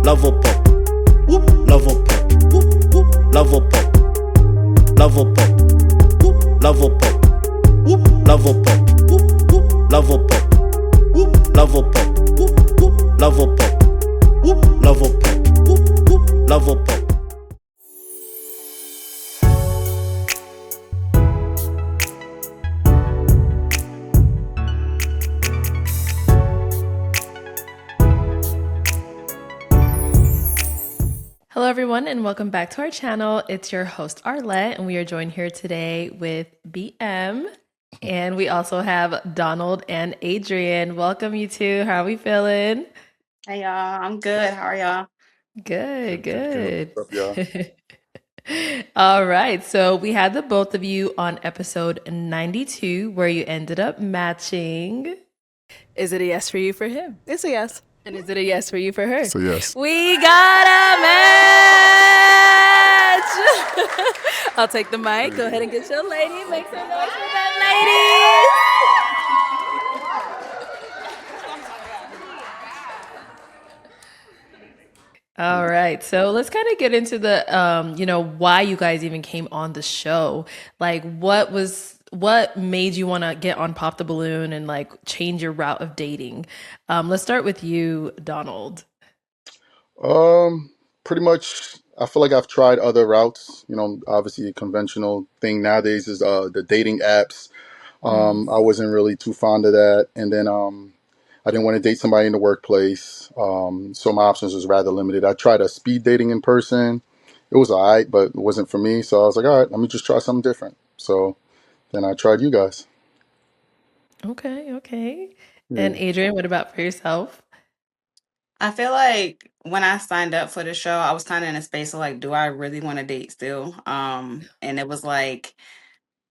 Love up up, love up up, love up up, love up up, love up up, love up up, love up up, love up up, love up up, love up up, love up up. Hello, everyone, and welcome back to our channel. It's your host, Arlette, and we are joined here today with BM. And we also have Donald and Adrienne. Welcome, you two. How are we feeling? Hey y'all, I'm good. How are y'all? Good, Good. good. What's up, y'all? All right. So we had the both of you on episode 92 where you ended up matching. Is it a yes for you for him? It's a yes. And is it a yes for you for her? So yes. We got a match! I'll take the mic. Go ahead and get your lady. Make some noise for that lady. All right. So let's kind of get into the why you guys even came on the show. Like what made you want to get on Pop the Balloon and like change your route of dating? Let's start with you, Donald. Um, Pretty much. I feel like I've tried other routes. Obviously, a conventional thing nowadays is the dating apps. I wasn't really too fond of that, and then I didn't want to date somebody in the workplace. So my options was rather limited. I tried a speed dating in person. It was alright, but it wasn't for me. So I was like, all right, let me just try something different. So then I tried you guys. Okay, okay. Yeah. And Adrienne, what about for yourself? I feel like when I signed up for the show, I was kind of in a space of like, do I really want to date still? And it was like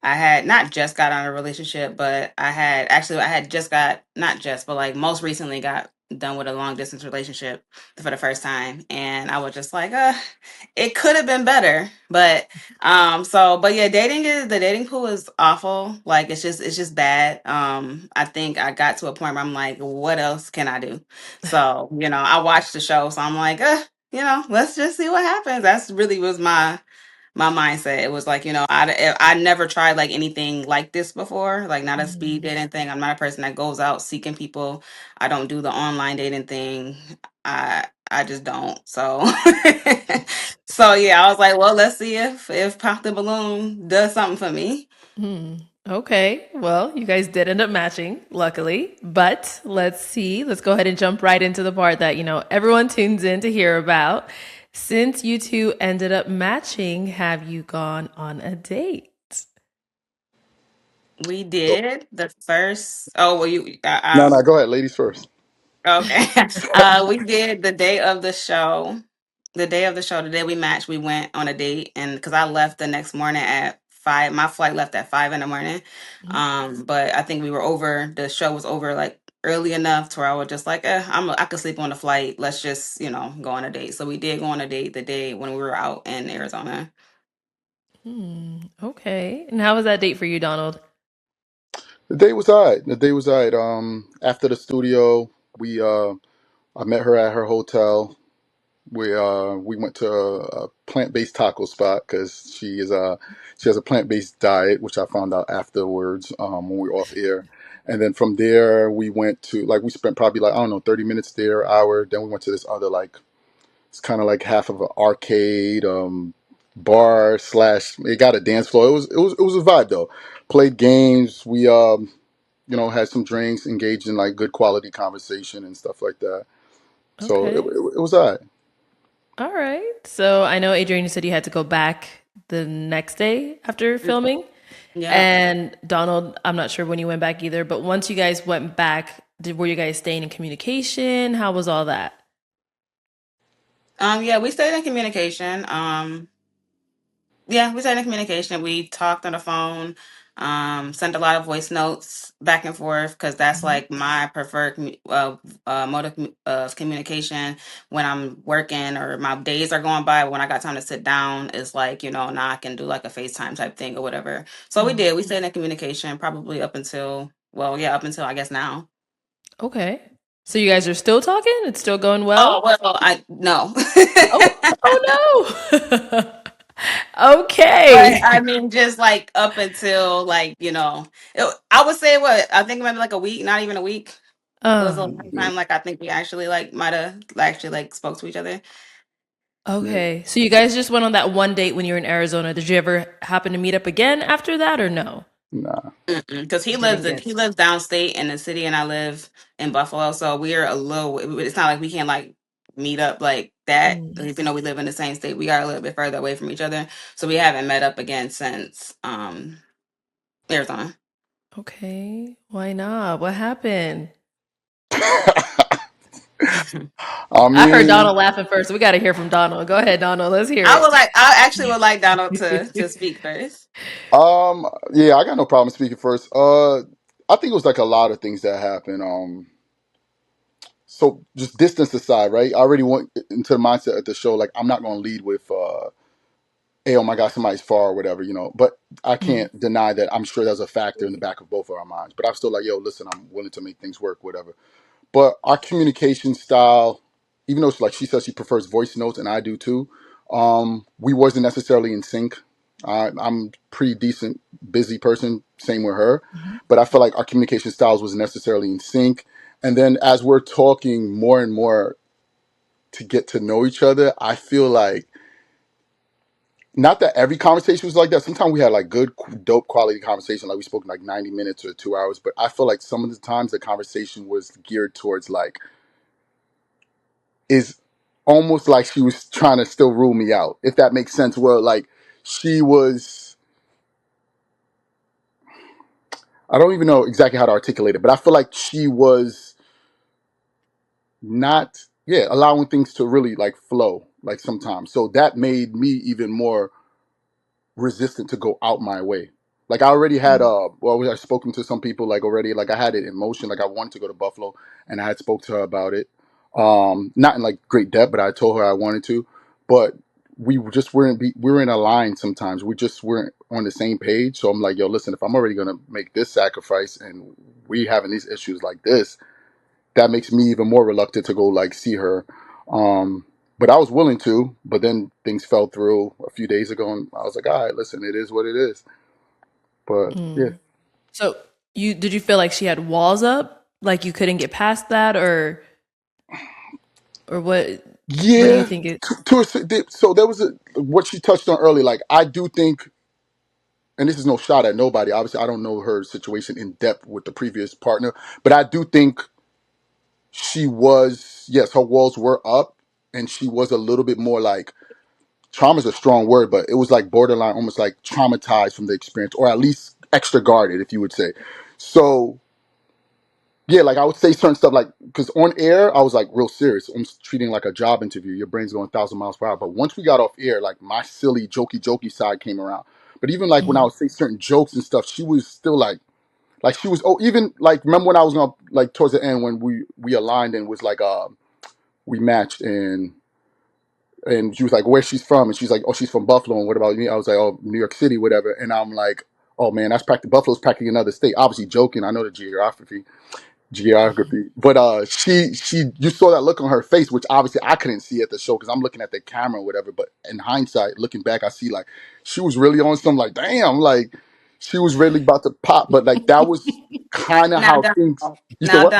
I had not just got out of a relationship, but I had just got not just, but like most recently got done with a long distance relationship for the first time. And I was just like, it could have been better. But yeah, the dating pool is awful. Like it's just bad. I think I got to a point where I'm like, what else can I do? So, I watched the show, so I'm like, let's just see what happens. That's really was my mindset. It was like, I never tried like anything like this before, like not a speed Mm, dating thing. I'm not a person that goes out seeking people. I don't do the online dating thing. I just don't. So so yeah, I was like, well, let's see if Pop the Balloon does something for me. hmm. Okay. Well, you guys did end up matching, luckily. But let's see. Let's go ahead and jump right into the part that, everyone tunes in to hear about. Since you two ended up matching, have you gone on a date? We So, did the first. Oh well, no, go ahead, ladies first. okay. We did the day of the show. The day of the show, the day we matched, we went on a date, and because I left the next morning at 5, my flight left at 5 in the morning. But I think we were over. The show was over like early enough to where I was just like, I could sleep on the flight. Let's just go on a date. So we did go on a date the day when we were out in Arizona. Okay. And how was that date for you, Donald? The day was alright. The day was alright. After the studio, we I met her at her hotel. We went to a plant-based taco spot because she has a plant-based diet, which I found out afterwards when we were off air. And then from there, we went to like we spent probably like I don't know 30 minutes there, hour. Then we went to this other like it's kind of like half of an arcade bar slash. It got a dance floor. It was a vibe though. Played games. We had some drinks, engaged in like good quality conversation and stuff like that. So Okay. it was alright. All right. So I know, Adrienne, you said you had to go back the next day after filming. Yeah. And Donald, I'm not sure when you went back either, but once you guys went back, were you guys staying in communication? How was all that? Yeah, we stayed in communication. Yeah, we stayed in communication. We talked on the phone, sent a lot of voice notes back and forth because that's like my preferred mode of communication when I'm working or my days are going by. When I got time to sit down, is like, now I can do like a FaceTime type thing or whatever. So we Mm. did. We stayed in communication probably up until, well, yeah, up until I guess now. Okay. So you guys are still talking? It's still going Oh well? well, I no. Oh, But okay. I mean, just like up until like I would say what I think maybe like a week, not even a week. It was a long Yeah, time. Like I think we actually like might have actually like spoke to each other. yeah. Okay. So you guys just went on that one date when you were in Arizona. Did you ever happen to meet up again after that or no? Nah. Because Didn't get he lives downstate in the city, and I live in Buffalo, so we are a little. It's not like we can like meet up like that. Mm, Even though we live in the same state, we are a little bit further away from each other, so we haven't met up again since Arizona. okay. Why not? What happened? I I heard mean, Donald laughing first. We got to hear from Donald. Go ahead, Donald. Let's hear I actually would like Donald to it. speak first. yeah, I got no problem speaking first. I think it was like a lot of things that happened. So just distance aside, right? I already went into the mindset of the show, like I'm not gonna lead with hey, oh my God, somebody's far or whatever, But I Mm, can't deny that I'm sure there's a factor in the back of both of our minds. But I'm still like, yo, listen, I'm willing to make things work, whatever. But our communication style, even though it's like she says she prefers voice notes and I do too, we wasn't necessarily in sync. I'm pretty decent, busy person, same with her. mhm, But I feel like our communication styles wasn't necessarily in sync. And then as we're talking more and more to get to know each other, I feel like not that every conversation was like that. Sometimes we had like good, dope quality conversation, like we spoke in like 90 minutes or 2 hours. But I feel like some of the times the conversation was geared towards like, is almost like she was trying to still rule me out, if that makes sense. Where like she was, I don't even know exactly how to articulate it, but I feel like she was not, yeah, allowing things to really like flow like sometimes. So that made me even more resistant to go out my way. Like I already had mm, well, I've spoken to some people like already, like I had it in motion, like I wanted to go to Buffalo and I had spoke to her about it. Not in like great depth, but I told her I wanted to. But just we were in a line sometimes. We just weren't on the same page. So I'm like, yo, listen, if I'm already gonna make this sacrifice and we having these issues like this, that makes me even more reluctant to go like see her. But I was willing to, but then things fell through a few days ago, and I was like, all right, listen, it is what it is. But yeah, mm. So did you feel like she had walls up? Like you couldn't get past that or what do you yeah. think it So there was what she touched on earlier. Like I do think, and this is no shot at nobody. Obviously, I don't know her situation in depth with the previous partner, but I do think she was, yes, her walls were up, and she was a little bit more like, trauma is a strong word, but it was like borderline, almost like traumatized from the experience, or at least extra guarded, if you would say. So yeah, like I would say certain stuff, like because on air I was like real serious, almost treating like a job interview. Your brain's going 1,000 miles per hour. But once we got off air, like my silly, jokey side came around. But even like when I mm, would say certain jokes and stuff, she was still like she was. Oh, even like remember when I was gonna like towards the end when we aligned and was like we matched and she was like, where she's from, and she's like, oh, she's from Buffalo, and what about me? I was like, oh, New York City, whatever. And I'm like, oh man, that's practically Buffalo's practically another state. Obviously joking, I know the geography, but she you saw that look on her face, which obviously I couldn't see at the show because I'm looking at the camera or whatever. But in hindsight, looking back, I see like she was really on some like, damn, like she was really about to pop. But like that was kind of Now, how things. Donald. You said what?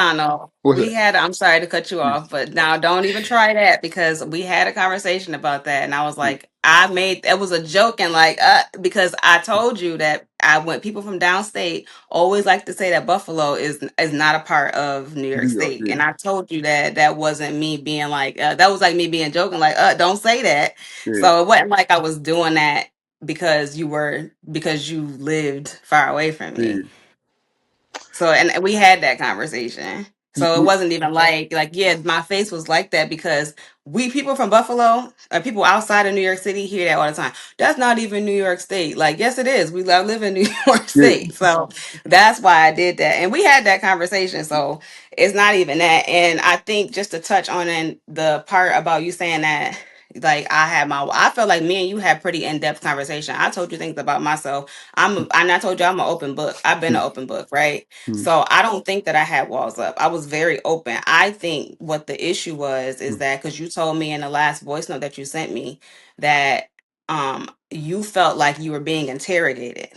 What was We had, I'm sorry to cut you that? off, but now don't even try that because we had a conversation about that. And I was like, it was a joke and like, because I told you that I went, people from downstate always like to say that Buffalo is not a part of New York New York, State. yeah, And I told you that that wasn't me being like, that was like me being joking, like, don't say that. yeah, So it wasn't like I was doing that because you lived far away from me. yeah. So and we had that conversation. Y- So it y- wasn't even like yeah, my face was like that because we people from Buffalo or people outside of New York City hear that all the time. That's not even New York State. Like yes, it is. I live in New York yeah. State, so that's why I did that. And we had that conversation. So it's not even that. And I think just to touch on in the part about you saying that Like I feel like me and you had pretty in-depth conversation. I told you things about myself. And I told you I'm an open book. I've been an open book, right? Mm, So I don't think that I had walls up. I was very open. I think what the issue was is mm, that because you told me in the last voice note that you sent me that you felt like you were being interrogated.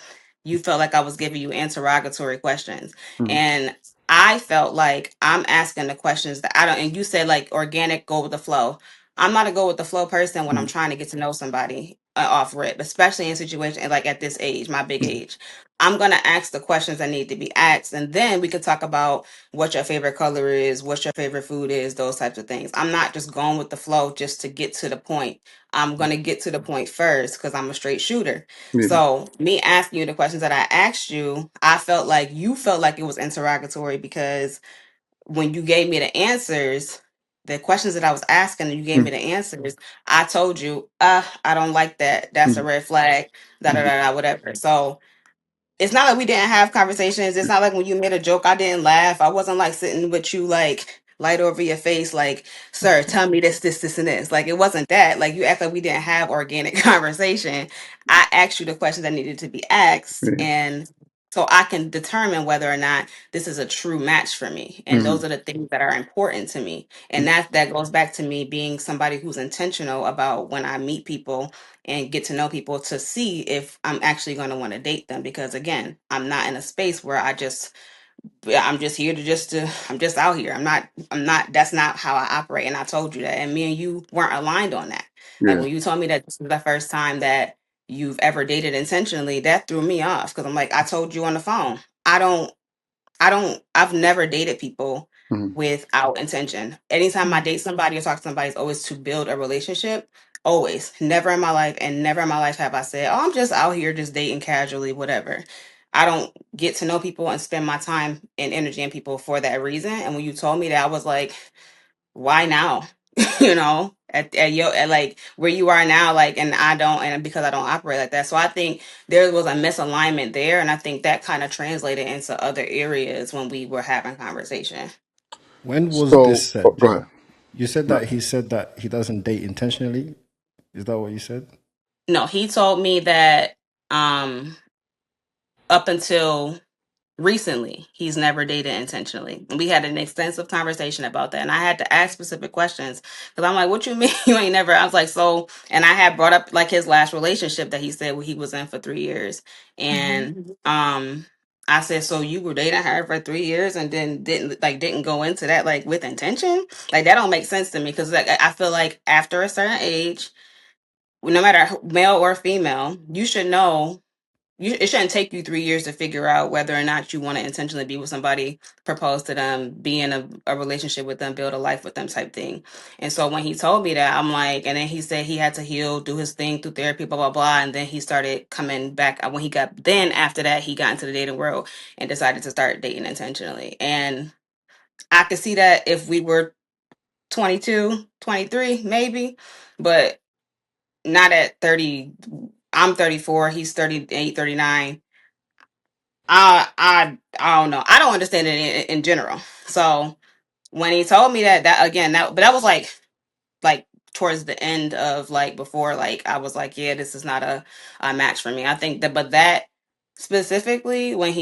You felt like I was giving you interrogatory questions. mm, And I felt like I'm asking the questions that I don't, and you said like organic, go with the flow. I'm not a go with the flow person when I'm mm, trying to get to know somebody off rip, especially in situations like at this age, my big mm, age. I'm gonna ask the questions that need to be asked, and then we could talk about what your favorite color is, what your favorite food is, those types of things. I'm not just going with the flow just to get to the point. I'm gonna get to the point first because I'm a straight shooter. yeah. So me asking you the questions that I asked you, I felt like you felt like it was interrogatory because when you gave me the answers, the questions that I was asking and you gave me Mm, the answers, I told you, I don't like that. That's a mm, red flag, da da mm, da da, whatever. So it's not like we didn't have conversations. It's not like when you made a joke, I didn't laugh. I wasn't like sitting with you like light over your face, like, sir, tell me this, and this. Like it wasn't that. Like you act like we didn't have organic conversation. I asked you the questions that needed to be asked, yeah. and so I can determine whether or not this is a true match for me. And Mm, those are the things that are important to me. And mm, that goes back to me being somebody who's intentional about when I meet people and get to know people to see if I'm actually going to want to date them because again, I'm not in a space where I'm just here to I'm just out here. I'm not that's not how I operate and I told you that and me and you weren't aligned on that. Like yeah. when you told me that this was the first time that you've ever dated intentionally, that threw me off because I'm like I told you on the phone. I've never dated people Mm, without intention. Anytime I date somebody or talk to somebody, it's always to build a relationship. Always. Never in my life. And never in my life have I said, oh, I'm just out here just dating casually, whatever. I don't get to know people and spend my time and energy in people for that reason. And when you told me that, I was like, why now? At like where you are now, like, and I don't, and because I don't operate like that. So I think there was a misalignment there. And I think that kind of translated into other areas when we were having conversation. When was this so, oh, said? go ahead. You said No. that he said that he doesn't date intentionally. Is that what you said? No, he told me that up until recently he's never dated intentionally and we had an extensive conversation about that and I had to ask specific questions because I'm like what you mean you ain't never I was like so and I had brought up like his last relationship that he said he was in for 3 years and I said so you were dating her for 3 years and then didn't go into that like with intention like that don't make sense to me because like I feel like after a certain age no matter male or female you should know it shouldn't take you 3 years to figure out whether or not you want to intentionally be with somebody, propose to them, be in a relationship with them, build a life with them type thing. And so when he told me that, I'm like, and then he said he had to heal, do his thing through therapy, blah, blah, blah. And then he started coming back when then after that, he got into the dating world and decided to start dating intentionally. And I could see that if we were 22, 23, maybe, but not at 30. I'm 34, he's 38, 39. I don't know. I don't understand it in general. So when he told me that again but that was like towards the end of like before like I was like yeah this is not a match for me. I think that but that specifically when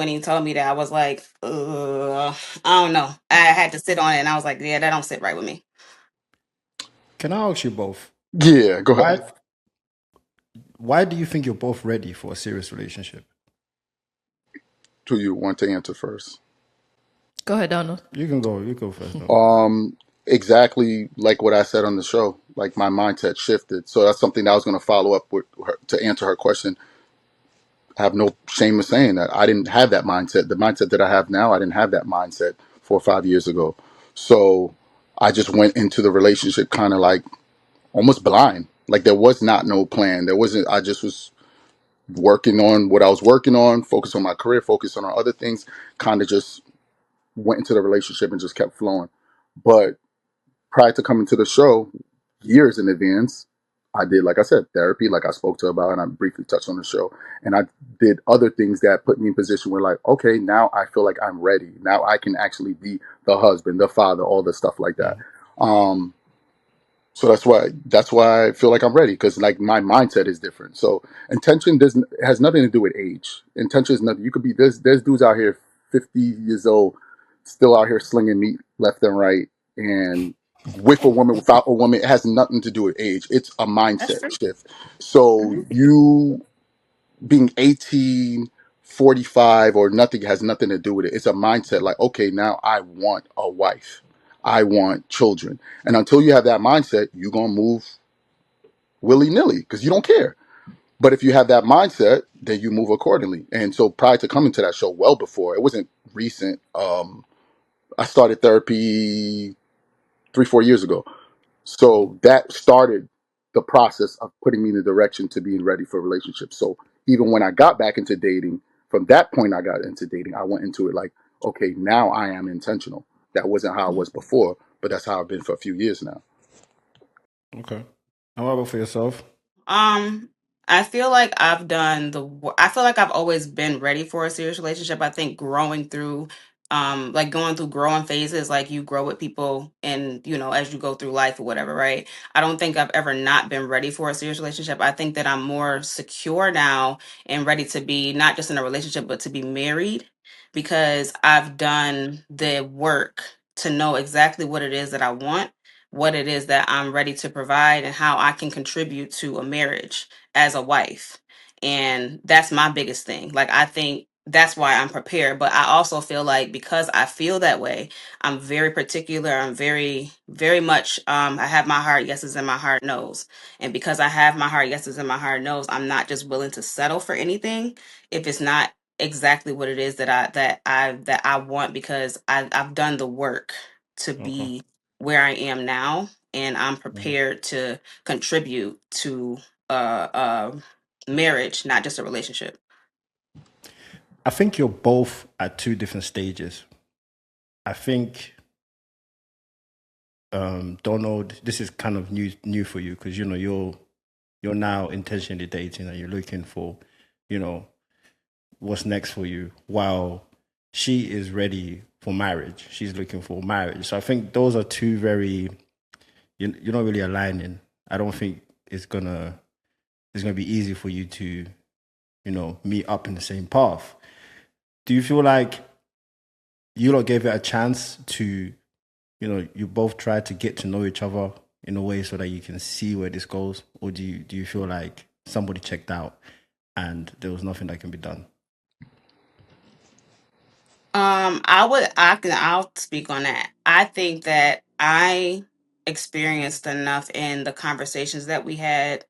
he told me that I was like I don't know. I had to sit on it and I was like yeah that don't sit right with me. Can I ask you both? Yeah, go ahead. Why? Why do you think you're both ready for a serious relationship? Who you want to answer first? Go ahead, Donald. You can go. You go first, Donald. Um, exactly like what I said on the show. Like my mindset shifted, so that's something that I was going to follow up with her, to answer her question. I have no shame in saying that I didn't have that mindset. The mindset that I have now, I didn't have that mindset 4 or 5 years ago. So I just went into the relationship kind of like almost blind. Like there was not no plan. There wasn't. I just was working on what I was working on, focus on my career, focus on other things. Kind of just went into the relationship and just kept flowing. But prior to coming to the show, years in advance, I did, like I said, therapy, like I spoke to about, and I briefly touched on the show. And I did other things that put me in position where, like, okay, now I feel like I'm ready. Now I can actually be the husband, the father, all the stuff like that. Um, So that's why I feel like I'm ready, because like my mindset is different. So intention doesn't has nothing to do with age. Intention is nothing. You could be there's dudes out here 50 years old still out here slinging meat left and right, and with a woman, without a woman, it has nothing to do with age. It's a That's mindset true. shift. So you being 18, 45, or nothing has nothing to do with it. It's a mindset like, okay, now I want a wife. I want children. And until you have that mindset, you're going to move willy nilly because you don't care. But if you have that mindset, then you move accordingly. And so prior to coming to that show, well before, it wasn't recent. I started therapy 3, 4 years ago. So that started the process of putting me in the direction to being ready for relationships. So even when I got back into dating, from that point I got into dating, I went into it like, okay, now I am intentional. That wasn't how I was before, but that's how I've been for a few years now. Okay. And what about for yourself? Um, I feel like I feel like I've always been ready for a serious relationship. I think growing through, like going through growing phases, like you grow with people and, as you go through life or whatever, right? I don't think I've ever not been ready for a serious relationship. I think that I'm more secure now and ready to be not just in a relationship, but to be married because I've done the work to know exactly what it is that I want, what it is that I'm ready to provide, and how I can contribute to a marriage as a wife. And that's my biggest thing. Like, I think that's why I'm prepared. But I also feel like because I feel that way, I'm very particular. I'm very, very much, I have my heart yeses and my heart knows. And because I have my heart yeses and my heart knows, I'm not just willing to settle for anything if it's not exactly what it is that I want, because I've done the work to Okay. be where I am now, and I'm Mm. prepared to contribute to marriage, not just a relationship. I think you're both at two different stages. I think don't know, this is kind of new for you because you're now intentionally dating and you're looking for, you know, what's next for you, while she is ready for marriage. She's looking for marriage. So I think those are two very you're not really aligning. I don't think it's gonna be easy for you to, meet up in the same path. Do you feel like you lot gave it a chance to, you both try to get to know each other in a way so that you can see where this goes, or do you feel like somebody checked out and there was nothing that can be done? I'll speak on that. I think that I experienced enough in the conversations that we had,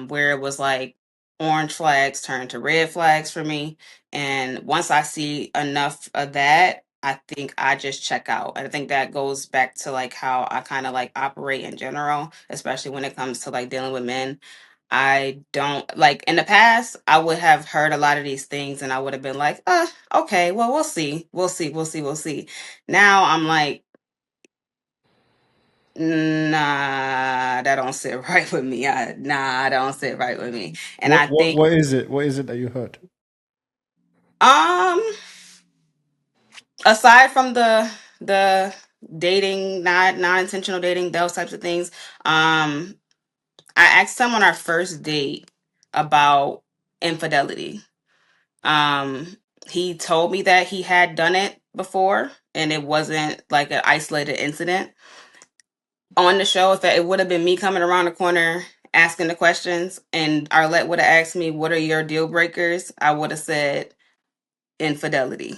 where it was like orange flags turned to red flags for me. And once I see enough of that, I think I just check out. And I think that goes back to like how I kind of like operate in general, especially when it comes to like dealing with men. I don't like in the past, I would have heard a lot of these things and I would have been like, okay, well, we'll see. We'll see. We'll see. We'll see. Now I'm like, nah, that don't sit right with me. Nah, that don't sit right with me. And What I what think, what is it? What is it that you heard? um, aside from the dating, not non-intentional dating, those types of things, I asked him on our first date about infidelity. Um, he told me that he had done it before and it wasn't like an isolated incident. On the show, if it would have been me coming around the corner asking the questions and Arlette would have asked me, "What are your deal breakers?" I would have said infidelity.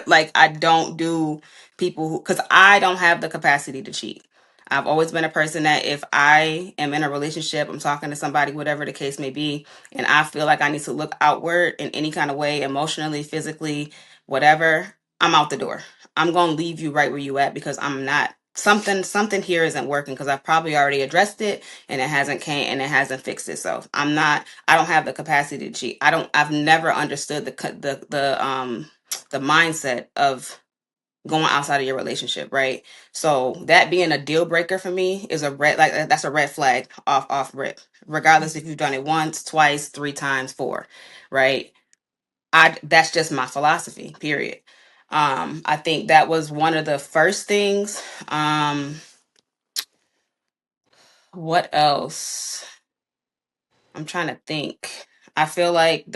Like, I don't do people who, because I don't have the capacity to cheat. I've always been a person that if I am in a relationship, I'm talking to somebody, whatever the case may be, and I feel like I need to look outward in any kind of way, emotionally, physically, whatever, I'm out the door. I'm going to leave you right where you at because I'm not, something here isn't working because I've probably already addressed it and it hasn't fixed itself. I don't have the capacity to cheat. I've never understood the mindset of going outside of your relationship, right? So that being a deal breaker for me is a red, like that's a red flag off rip. Regardless if you've done it once, twice, three times, four, right? That's just my philosophy, period. I think that was one of the first things. What else? I'm trying to think. I feel like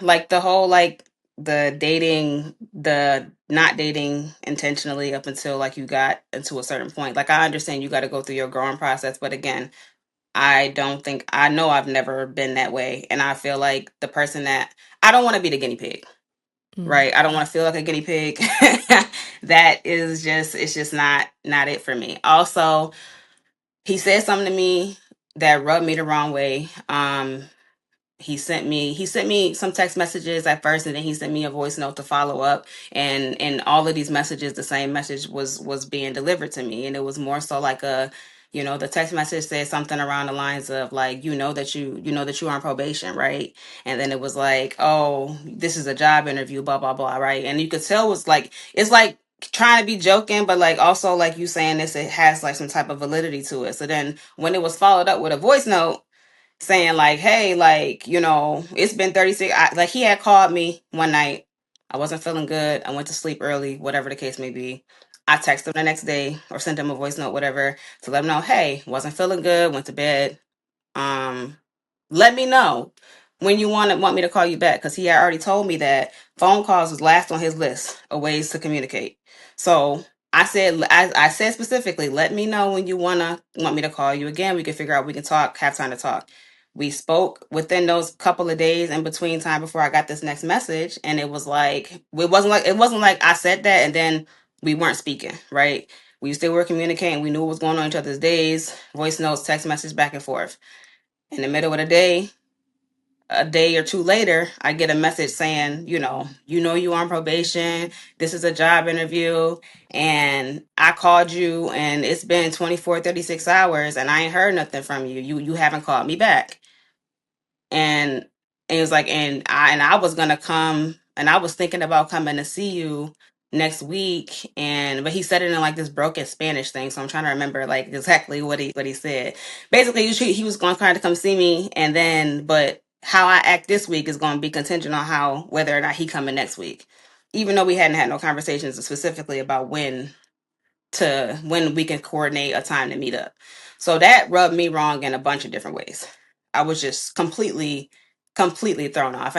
like the whole like the dating, the not dating intentionally up until like you got into a certain point. Like I understand you got to go through your growing process, but again, I don't think I know I've never been that way. And I feel like the person that I don't want to be the guinea pig, Mm. right? I don't want to feel like a guinea pig. That is just it's just not it for me. Also, he said something to me that rubbed me the wrong way. He sent me some text messages at first, and then he sent me a voice note to follow up, and in all of these messages the same message was being delivered to me, and it was more so like a, the text message said something around the lines of like, that you are on probation, right? And then it was like, oh, this is a job interview, blah blah blah, right? And you could tell it was like, it's like trying to be joking, but like also like you saying this, it has like some type of validity to it. So then when it was followed up with a voice note saying like, hey, like, it's been 36, like he had called me one night. I wasn't feeling good. I went to sleep early, whatever the case may be. I texted him the next day or sent him a voice note, whatever, to let him know, hey, wasn't feeling good, went to bed. um Let me know when you want me to call you back, because he had already told me that phone calls was last on his list of ways to communicate. So I said specifically, let me know when you want me to call you again. We can figure out, we can talk, have time to talk. We spoke within those couple of days in between time before I got this next message, and it wasn't like I said that and then we weren't speaking, right? We still were communicating. We knew what was going on each other's days, voice notes, text message, back and forth. In the middle of the day, a day or two later, I get a message saying, you on probation. This is a job interview. And I called you and it's been 24, 36 hours and I ain't heard nothing from you. You haven't called me back. And it was like, and I was gonna come, and I was thinking about coming to see you next week, but he said it in like this broken Spanish thing, so I'm trying to remember like exactly what he said. Basically, he was going to try to come see me, and then but how I act this week is going to be contingent on how whether or not he coming next week, even though we hadn't had no conversations specifically about when we can coordinate a time to meet up. So that rubbed me wrong in a bunch of different ways. I was just completely thrown off.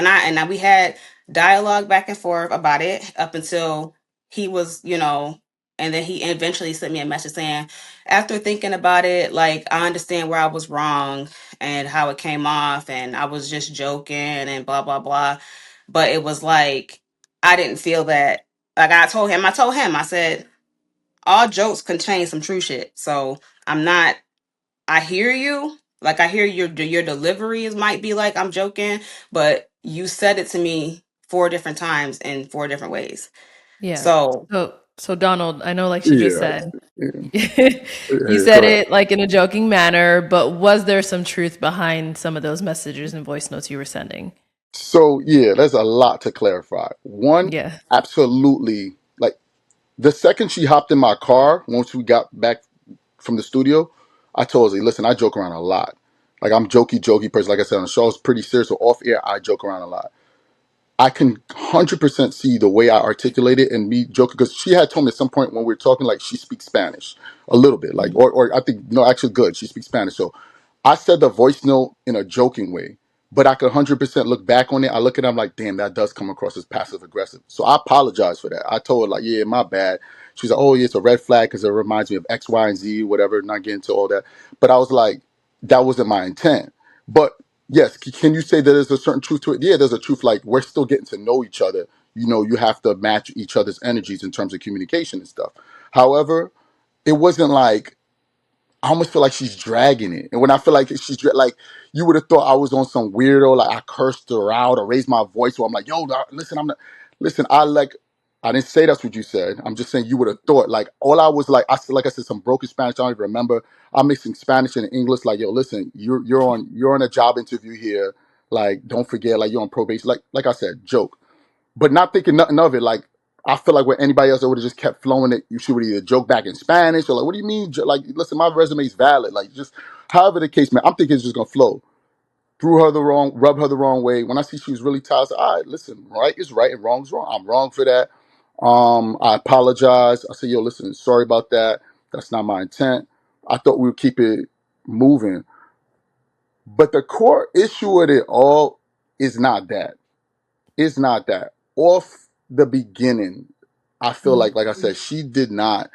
We had dialogue back and forth about it up until he was, and then he eventually sent me a message saying, after thinking about it, like I understand where I was wrong and how it came off, and I was just joking and blah blah blah. But it was like I didn't feel that. Like I said, all jokes contain some true shit. So I'm not. I hear you. Like I hear your delivery might be like I'm joking, but you said it to me 4 different times in 4 different ways. Yeah. So So Donald, I know like she just Yeah, said, yeah, you yeah, said go ahead. it like in a joking manner, but was there some truth behind some of those messages and voice notes you were sending? So yeah, there's a lot to clarify. One, Yeah. absolutely, like the second she hopped in my car, once we got back from the studio, I told her, listen, I joke around a lot. Like I'm jokey person. Like I said on the show, it's pretty serious. So off air, I joke around a lot. I can 100% see the way I articulate it and me joking, because she had told me at some point when we were talking, like she speaks Spanish a little bit, like, Mm. or I think, no, actually good. She speaks Spanish. So I said the voice note in a joking way, but I could 100% look back on it. I look at it, I'm like, damn, that does come across as passive aggressive. So I apologize for that. I told her like, yeah, my bad. She's like, oh yeah, it's a red flag because it reminds me of X, Y, and Z, whatever, not getting into all that. But I was like, that wasn't my intent. But yes, can you say that there's a certain truth to it? Yeah, there's a truth. Like we're still getting to know each other. You have to match each other's energies in terms of communication and stuff. However, it wasn't like I almost feel like she's dragging it. And when I feel like like you would have thought I was on some weirdo, like I cursed her out or raised my voice. Or I'm like, yo, listen, I'm not. Listen, I didn't say that's what you said. I'm just saying you would have thought like all I was like I said some broken Spanish. I don't even remember. I'm mixing Spanish and English. Like yo, listen, you're on a job interview here. Like don't forget, like you're on probation. Like I said, joke, but not thinking nothing of it. Like I feel like with anybody else that would have just kept flowing it, you should either joke back in Spanish or like, what do you mean? Like, listen, my resume is valid. Like, just however the case, man. I'm thinking it's just gonna flow. Rub her the wrong way. When I see she was really tired, I said, all right, listen, right is right and wrong is wrong. I'm wrong for that. I apologize. I said, yo, listen, sorry about that. That's not my intent. I thought we would keep it moving. But the core issue of it all is not that. It's not that. Off the beginning, I feel like I said, she did not,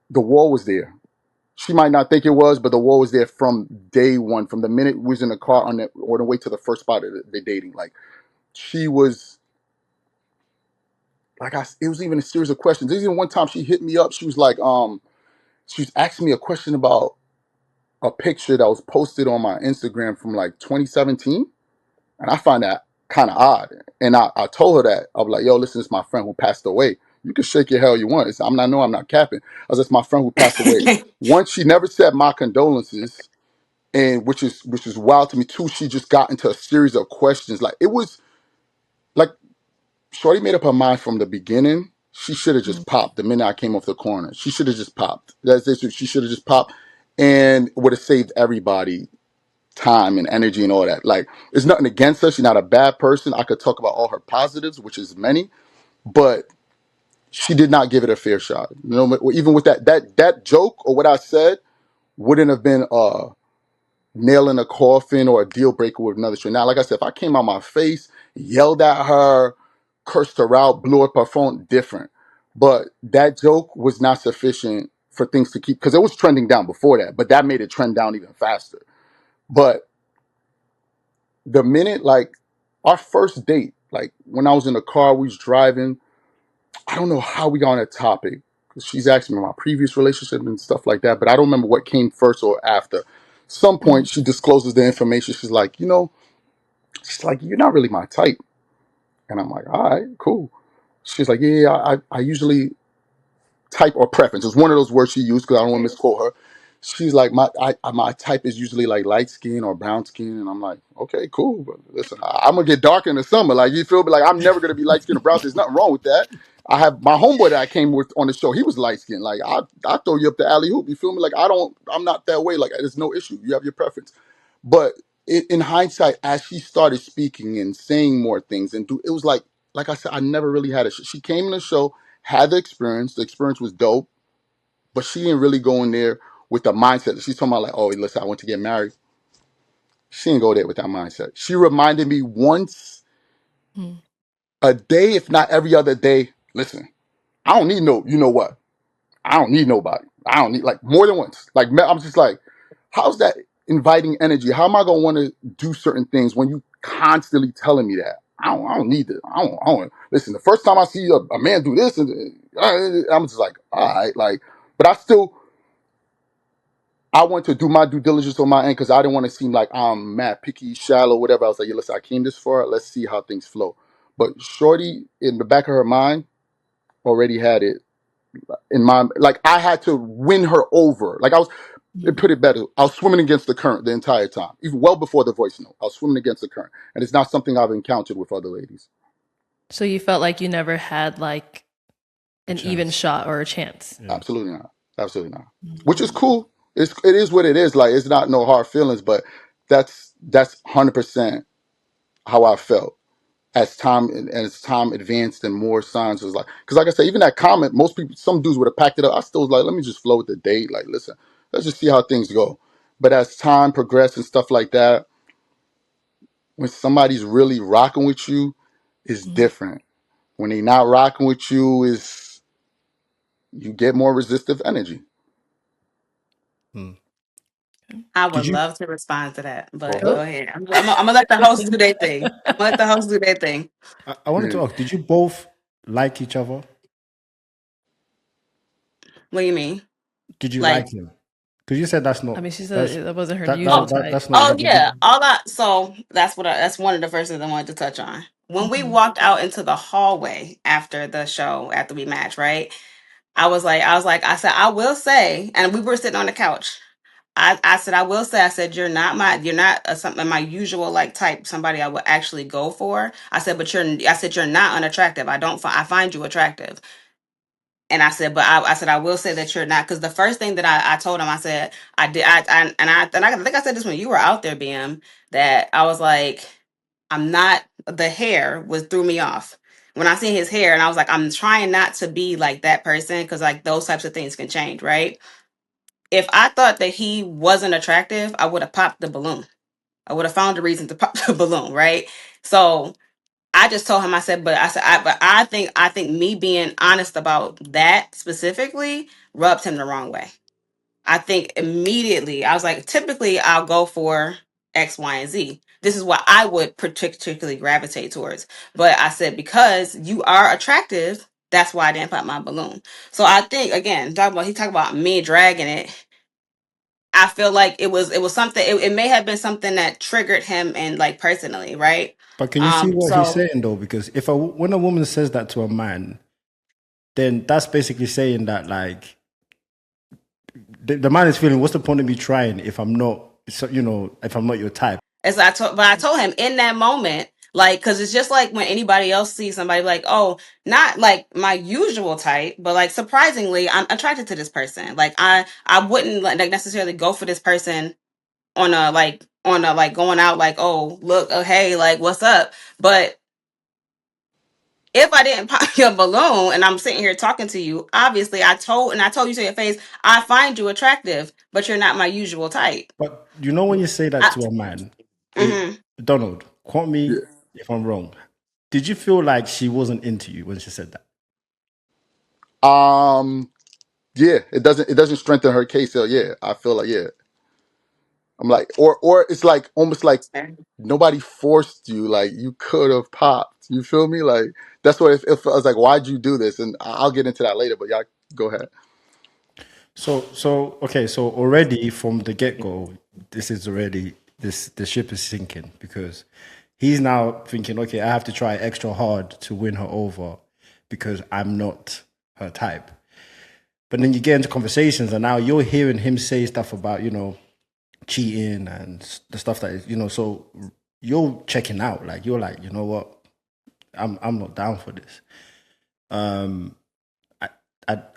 the wall was there. She might not think it was, but the wall was there from day one, from the minute we was in the car on the way to the first spot of the dating. Like, she was, it was even a series of questions. There's even one time she hit me up. She was like, she was asking me a question about a picture that was posted on my Instagram from like 2017. And I find that kind of odd. And I told her that. I was like, yo, listen, it's my friend who passed away. You can shake your hell you want. I'm not capping. I was, it's my friend who passed away. One, she never said my condolences, and which is wild to me. Two, she just got into a series of questions. Like, it was like Shorty made up her mind from the beginning. She should have just popped the minute I came off the corner. She should have just popped. That's it. She should have just popped, and would have saved everybody time and energy and all that. Like, there's nothing against her. She's not a bad person. I could talk about all her positives, which is many, but she did not give it a fair shot. You know, even with that joke or what I said wouldn't have been nail in a coffin or a deal breaker with another show. Now, like I said, if I came out my face, yelled at her, cursed her out, blew up her phone, different. But that joke was not sufficient for things to keep, because it was trending down before that, but that made it trend down even faster. But the minute, like, our first date, like when I was in the car, we was driving, I don't know how we got on a topic, because she's asking me my previous relationship and stuff like that, but I don't remember what came first or after. Some point she discloses the information. She's like, she's like, you're not really my type. And I'm like, all right, cool. She's like, yeah, I usually type or preference. It's one of those words she used because I don't want to misquote her. She's like, my type is usually like light skin or brown skin. And I'm like, okay, cool. But listen, I'm going to get dark in the summer. Like, you feel me? Like, I'm never going to be light skin or brown skin. There's nothing wrong with that. I have my homeboy that I came with on the show. He was light skin. Like, I throw you up the alley hoop. You feel me? Like, I'm not that way. Like, there's no issue. You have your preference. But in hindsight, as she started speaking and saying more things it was like I said, I never really had she came in the show, had the experience. The experience was dope, but she didn't really go in there with the mindset. She's talking about like, oh, listen, I want to get married. She didn't go there with that mindset. She reminded me once a day, if not every other day, listen, I don't need you know what? I don't need nobody. I don't need, like, more than once. Like, I'm just like, how's that inviting energy? How am I going to want to do certain things when you constantly telling me that? I don't need it. I don't. Listen, the first time I see a man do this, and I'm just like, all right, like, but I want to do my due diligence on my end because I didn't want to seem like I'm mad, picky, shallow, whatever. I was like, yeah, listen, I came this far. Let's see how things flow. But Shorty, in the back of her mind, already had it in my, like, I had to win her over. Like, put it better, I was swimming against the current the entire time, even well before the voice note. I was swimming against the current, and it's not something I've encountered with other ladies. So you felt like you never had like an even shot or a chance? Yeah. Absolutely not. Absolutely not. Which is cool. It is what it is. Like, it's not no hard feelings, but that's 100% how I felt as time advanced and more signs was like, because like I said, even that comment, most people, some dudes would have packed it up. I still was like, let me just flow with the date. Like, listen, let's just see how things go. But as time progressed and stuff like that, when somebody's really rocking with you, it's different. When they not rocking with you, is you get more resistive energy. I Did would you? love to respond to that, Go but ahead. go ahead. I'm gonna let the host do their thing. I'm gonna let the host do their thing. I wanted Yeah. to ask, did you both like each other? What do you mean? Did you Like, like him? Because you said that's I not mean, she that's said that wasn't her that, usual that, that type. that's not oh your. yeah, all that. So that's one of the first things I wanted to touch on. When we walked out into the hallway after the show, after we matched, right? I said, I will say, and we were sitting on the couch. I said, I will say, I said, you're not something my usual like type, somebody I would actually go for. I said, I said, you're not unattractive. I find you attractive. And I said, but I said, I will say that you're not, because the first thing that I told him, I said, I did, I think I said this when you were out there, BM, that I was like, I'm not, the hair was threw me off. when I seen his hair, and I was like, I'm trying not to be like that person because like those types of things can change, right? If I thought that he wasn't attractive, I would have popped the balloon. I would have found a reason to pop the balloon, right? So I just told him, I said, but I think me being honest about that specifically rubbed him the wrong way. I think immediately I was like, typically I'll go for X, Y, and Z. This is what I would particularly gravitate towards. But I said, because you are attractive, that's why I didn't pop my balloon. So I think again, he talked about me dragging it. I feel like it was something. It may have been something that triggered him and like personally, right? But can you see what he's So saying though? Because when a woman says that to a man, then that's basically saying that like the man is feeling, what's the point of me trying if I'm not, so, if I'm not your type? as I told him in that moment, like, because it's just like when anybody else sees somebody like, oh, not like my usual type, but like surprisingly, I'm attracted to this person. Like I wouldn't like necessarily go for this person on a like going out like, oh look, oh hey, like what's up, but if I didn't pop your balloon and I'm sitting here talking to you, obviously I told you to your face, I find you attractive, but you're not my usual type. But when you say that I, to a man, mhm. Donald, quote me Yeah. if I'm wrong. Did you feel like she wasn't into you when she said that? Yeah, it doesn't strengthen her case. So yeah, I feel like yeah. I'm like, or it's like almost like nobody forced you. Like you could have popped. You feel me? Like that's what if I was like, why'd you do this? And I'll get into that later. But y'all go ahead. Okay, so already from the get go, this is already the ship is sinking because he's now thinking, okay, I have to try extra hard to win her over because I'm not her type. But then you get into conversations, and now you're hearing him say stuff about cheating and the stuff that is So you're checking out, like you're like, you know what, I'm not down for this. Um,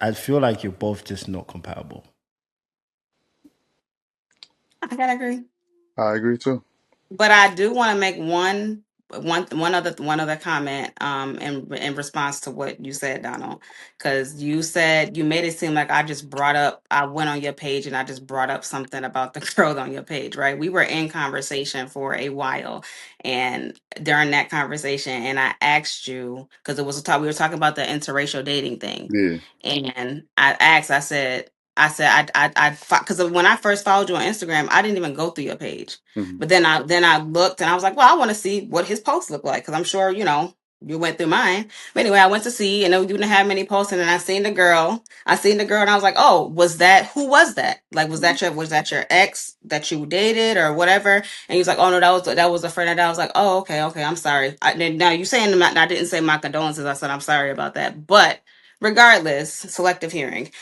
I feel like you're both just not compatible. I gotta agree. I agree too. But I do want to make one other comment in response to what you said, Donald, because you said you made it seem like I went on your page and I just brought up something about the girl on your page, right? We were in conversation for a while, and during that conversation, and I asked you because it was a talk we were talking about the interracial dating thing, Yeah. and I said I because when I first followed you on Instagram, I didn't even go through your page. Hmm. But then I looked and I was like, well, I want to see what his posts look like because I'm sure you went through mine. But anyway, I went to see and you didn't have many posts, and then I seen the girl. I seen the girl and I was like, oh, who was that? Like, was that your ex that you dated or whatever? And he was like, oh no, that was a friend of that. I was like, oh okay, I'm sorry. Now you saying I didn't say my condolences. I said I'm sorry about that, but. Regardless, selective hearing.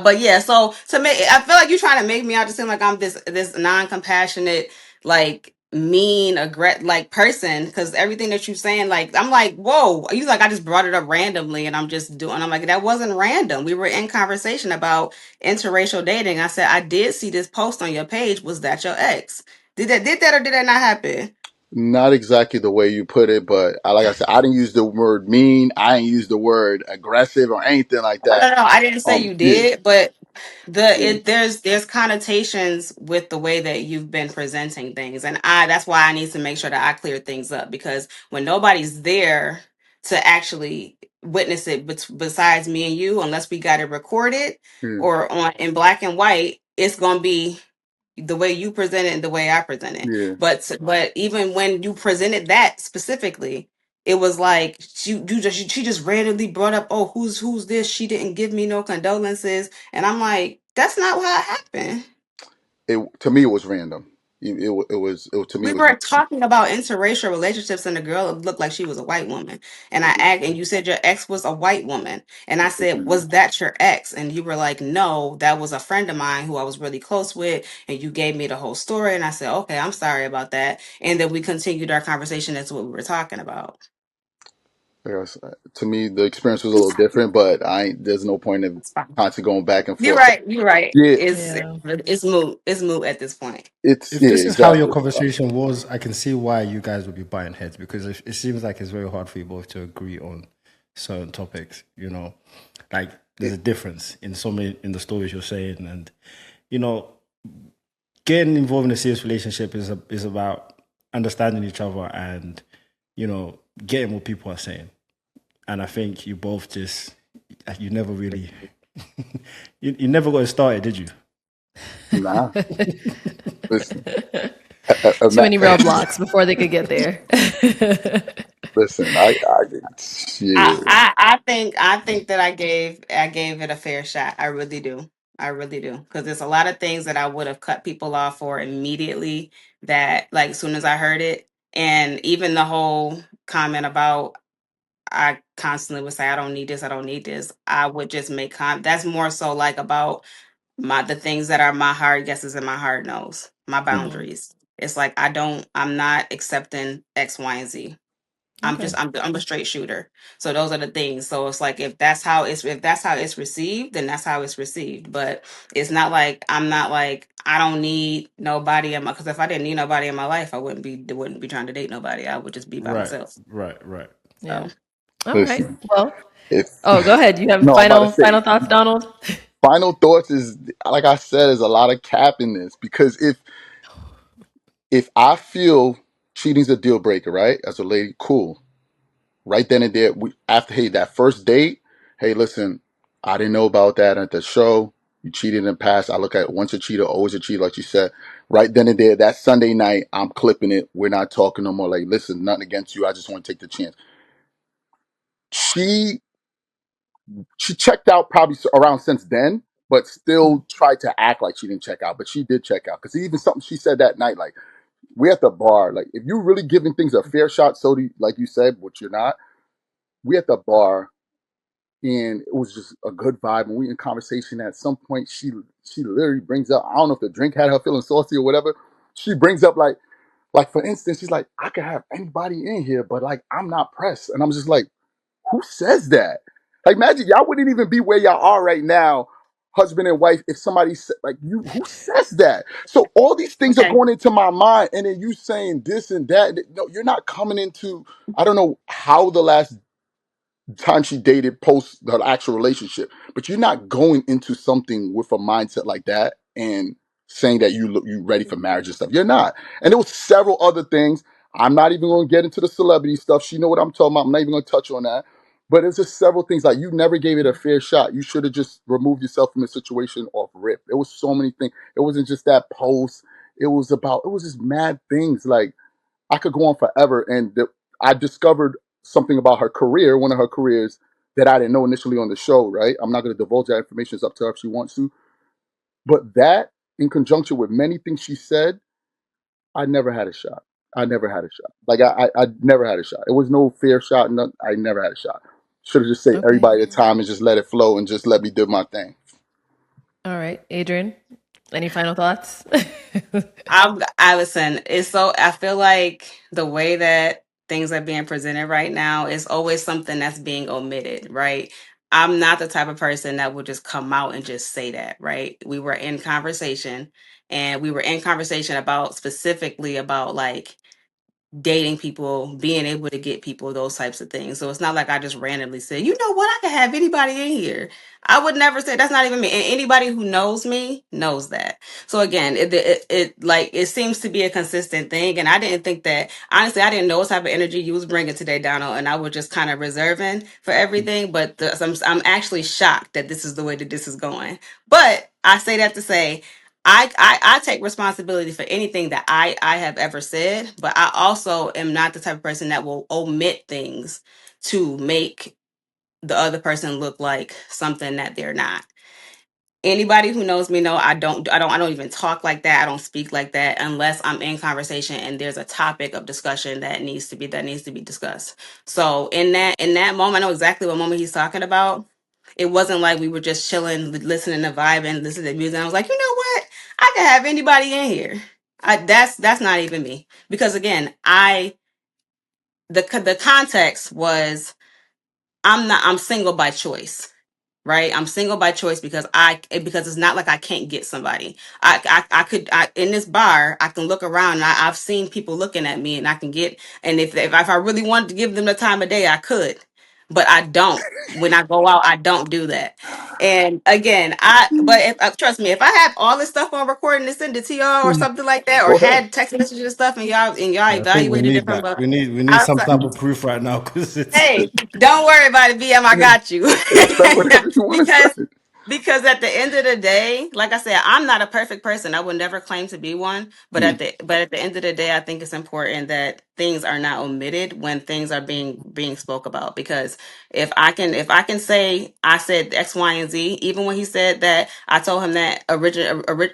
But yeah, so to me, I feel like you're trying to make me out to seem like I'm this non-compassionate, like mean, like person. Because everything that you're saying, like I'm like, whoa, you like I just brought it up randomly, and I'm like that wasn't random. We were in conversation about interracial dating. I said I did see this post on your page. Was that your ex? Did that or did that not happen? Not exactly the way you put it, but like I said, I didn't use the word mean. I didn't use the word aggressive or anything like Oh, that. no, I didn't say you Yeah, did, but yeah, there's connotations with the way that you've been presenting things, and that's why I need to make sure that I clear things up because when nobody's there to actually witness it, besides me and you, unless we got it recorded yeah, or on in black and white, it's gonna be the way you present it and the way I present it. yeah. But even when you presented that specifically, it was like she just randomly brought up, oh, who's this? She didn't give me no condolences, and I'm like, that's not what happened. It to me it was random. To me We it was were talking about interracial relationships, and the girl looked like she was a white woman. And and you said your ex was a white woman, and I said, was that your ex? And you were like, no, that was a friend of mine who I was really close with, and you gave me the whole story. And I said, okay, I'm sorry about that. And then we continued our conversation as to what we were talking about. Yes, to me, the experience was a little different, but there's no point in It's fine. constantly going back and You're forth. right. You're right. Yeah, Yeah. It's moot. It's moot at this point. it's If yeah, this is how your exactly. conversation was, I can see why you guys would be buying heads, because it seems like it's very hard for you both to agree on certain topics. You know, like there's a difference in so many in the stories you're saying, and you know, getting involved in a serious relationship is about understanding each other and you know getting what people are saying. And I think you both just you never really you never got it started, did you? Nah, listen, Too many roadblocks before they could get there. listen. Yeah, I think that I gave it a fair shot. I really do. I really do. Because there's a lot of things that I would have cut people off for immediately that like as soon as I heard it. And even the whole comment about I constantly would say, I don't need this, I don't need this. I would just make that's more so like about the things that are my hard guesses and my hard knows, my Mhm. boundaries. It's like I'm not accepting X, Y, and Z. Okay. I'm a straight shooter. So those are the things. So it's like if that's how it's received, then that's how it's received. But it's not like I'm not like I don't need nobody in my because if I didn't need nobody in my life, I wouldn't be trying to date nobody. I would just be by Right, myself. right. Yeah. So All right. listen. Well, If oh, go ahead. You have no, I'm about to final say. thoughts, Donald? Final thoughts is like I said, there's a lot of cap in this because if I feel cheating's a deal breaker, right? As a lady, cool. Right then and there, after that first date, hey, listen, I didn't know about that at the show. You cheated in the past. I look at once a cheater, always a cheater, like you said. Right then and there, that Sunday night, I'm clipping it. We're not talking no more. Like, listen, nothing against you. I just want to take the chance. She she checked out probably around since then, but still tried to act like she didn't check out. But she did check out because even something she said that night, like we at the bar, like if you're really giving things a fair shot, so like you said, which you're not, we at the bar and it was just a good vibe. And we in conversation. At some point, she literally brings up, I don't know if the drink had her feeling saucy or whatever. She brings up like for instance, she's like, I could have anybody in here, but like I'm not pressed, and I'm just like, who says that? Like, imagine y'all wouldn't even be where y'all are right now, husband and wife, if somebody said, like, you, who says that? So all these things are okay, going into my mind, and then you saying this and that. No, you're not coming into, I don't know how the last time she dated post the actual relationship, but you're not going into something with a mindset like that and saying that you ready for marriage and stuff. You're not. And there was several other things. I'm not even going to get into the celebrity stuff. She know what I'm talking about. I'm not even going to touch on that. But it's just several things like you never gave it a fair shot. You should have just removed yourself from the situation off rip. There was so many things. It wasn't just that post. It was just mad things. Like I could go on forever. And I discovered something about her career, one of her careers that I didn't know initially on the show, right? I'm not going to divulge that information. It's up to her if she wants to. But that, in conjunction with many things she said, I never had a shot. I never had a shot. Like, I never had a shot. It was no fair shot. None, I never had a shot. Should have just said Okay. everybody at the time and just let it flow and just let me do my thing. All right. Adrienne, any final thoughts? I listen. It's so I feel like the way that things are being presented right now is always something that's being omitted, right? I'm not the type of person that would just come out and just say that, right? We were in conversation, and we were in conversation about specifically about like dating people, being able to get people, those types of things. So it's not like I just randomly said, you know what, I can have anybody in here. I would never say that's not even me. And anybody who knows me knows that. So again, it like it seems to be a consistent thing. And I didn't think that honestly, I didn't know what type of energy you was bringing today, Donald. And I was just kind of reserving for everything. But I'm actually shocked that this is the way that this is going. But I say that to say I take responsibility for anything that I have ever said, but I also am not the type of person that will omit things to make the other person look like something that they're not. Anybody who knows me know I don't even talk like that. I don't speak like that unless I'm in conversation and there's a topic of discussion that needs to be discussed. So in that moment, I know exactly what moment he's talking about. It wasn't like we were just chilling, listening to vibe and listening to music. I was like, you know what? I can have anybody in here. That's not even me because again, the context was I'm single by choice. Right, I'm single by choice because it's not like I can't get somebody. In this bar I can look around and I've seen people looking at me and I can get, and if I really wanted to give them the time of day I could, but I don't. When I go out I don't do that. And again, trust me, if I have all this stuff on recording to send it to y'all or something like that, or Go ahead. had text messages and stuff, and y'all Yeah, I think we evaluated need different, that. but We need some type of proof right now because it's hey, don't worry about it, BM. I got you. Say whatever you want to because say. because at the end of the day, like I said, I'm not a perfect person. I would never claim to be one. But Mm. at the end of the day, I think it's important that things are not omitted when things are being spoke about. Because if I can say I said X, Y, and Z, even when he said that, I told him that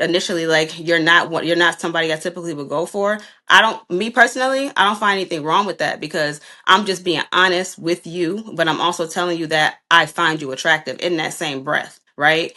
initially, like, you're not somebody I typically would go for. Me personally, I don't find anything wrong with that because I'm just being honest with you, but I'm also telling you that I find you attractive in that same breath, right?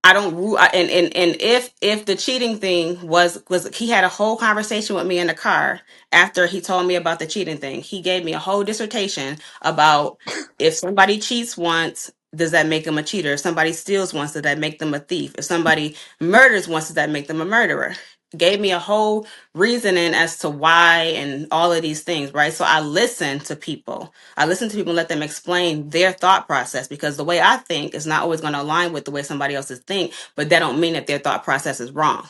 I don't and if the cheating thing was he had a whole conversation with me in the car after he told me about the cheating thing. He gave me a whole dissertation about if somebody cheats once, does that make them a cheater? If somebody steals once, does that make them a thief? If somebody murders once, does that make them a murderer? Gave me a whole reasoning as to why and all of these things, right? So I listen to people. I listen to people and let them explain their thought process because the way I think is not always going to align with the way somebody else's think, but that don't mean that their thought process is wrong.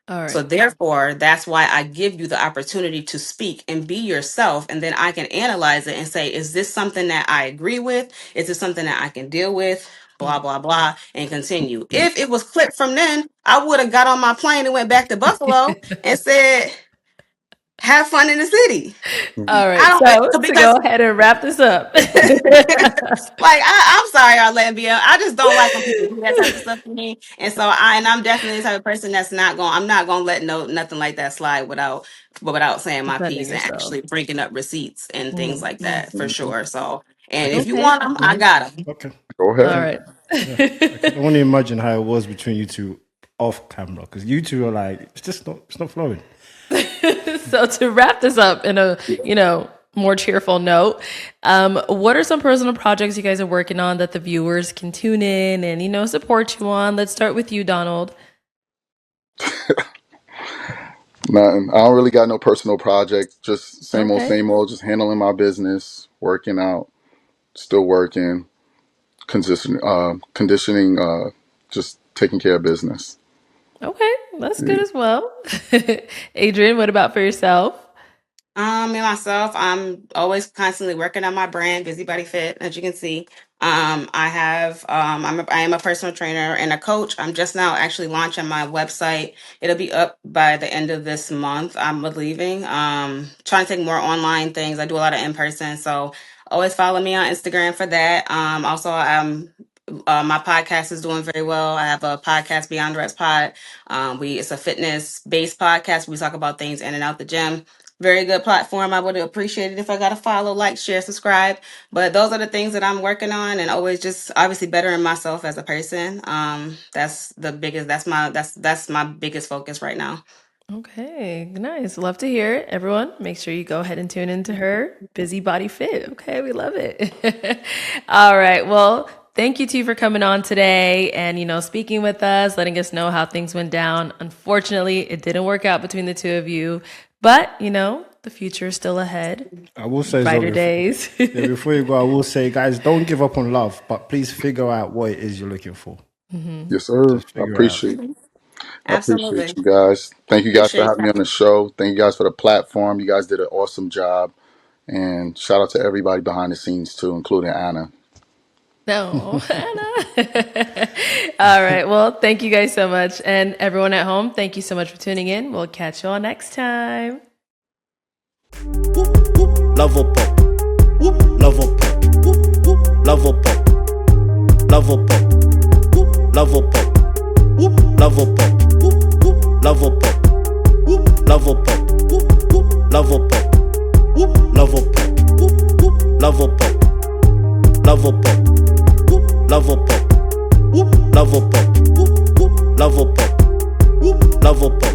All So right. therefore, that's why I give you the opportunity to speak and be yourself. And then I can analyze it and say, is this something that I agree with? Is this something that I can deal with? Blah, blah, blah, and continue. If it was clipped from then, I would have got on my plane and went back to Buffalo and said, have fun in the city. All I right. don't, So to go because ahead and wrap this up. I'm sorry, Arlette BM. I just don't like when people do that type of stuff to me. And so I'm definitely the type of person that's I'm not gonna let nothing like that slide without saying my Defending piece and yourself. actually bringing up receipts and things Mm. like that for sure. So, I and if can. you Okay. want them, I got them. Okay. Go All ahead. right. I can only imagine how it was between you two off camera because you two are like it's not flowing. So to wrap this up in a, more cheerful note, what are some personal projects you guys are working on that the viewers can tune in and, support you on? Let's start with you, Donald. Nothing. I don't really got no personal project. Just Okay. same old. Just handling my business, working out, still working, conditioning, just taking care of business. Okay. That's good Yeah. as well. Adrienne, what about for yourself? Me myself, I'm always constantly working on my brand, Busybody Fit, as you can see. I am a personal trainer and a coach. I'm just now actually launching my website. It'll be up by the end of this month. I'm leaving. Trying to take more online things. I do a lot of in person, so always follow me on Instagram for that. Also, my podcast is doing very well. I have a podcast, Beyond Reps Pod. It's a fitness based podcast. We talk about things in and out the gym. Very good platform. I would appreciate it if I got a follow, like, share, subscribe. But those are the things that I'm working on, and always just obviously bettering myself as a person. That's the biggest. That's my biggest focus right now. Okay, nice. Love to hear it. Everyone, make sure you go ahead and tune into her Busybody Fit. Okay, we love it. All right. Well, thank you two for coming on today and, speaking with us, letting us know how things went down. Unfortunately, it didn't work out between the two of you, but, the future is still ahead. I will say Brighter days. before you go, I will say, guys, don't give up on love, but please figure out what it is you're looking for. Yes, sir. Just I figure it out. appreciate. I appreciate Absolutely. you guys. Thank you guys for Appreciate having me that. on the show. Thank you guys for the platform. You guys did an awesome job. And shout out to everybody behind the scenes too, including Anna. No, Anna. All right. Well, thank you guys so much. And everyone at home, thank you so much for tuning in. We'll catch you all next time. Level pop, level pop, level pop, level pop, level pop, level pop, level pop, level pop, level pop, level pop, level pop, level pop, level pop, level pop, level pop, level pop.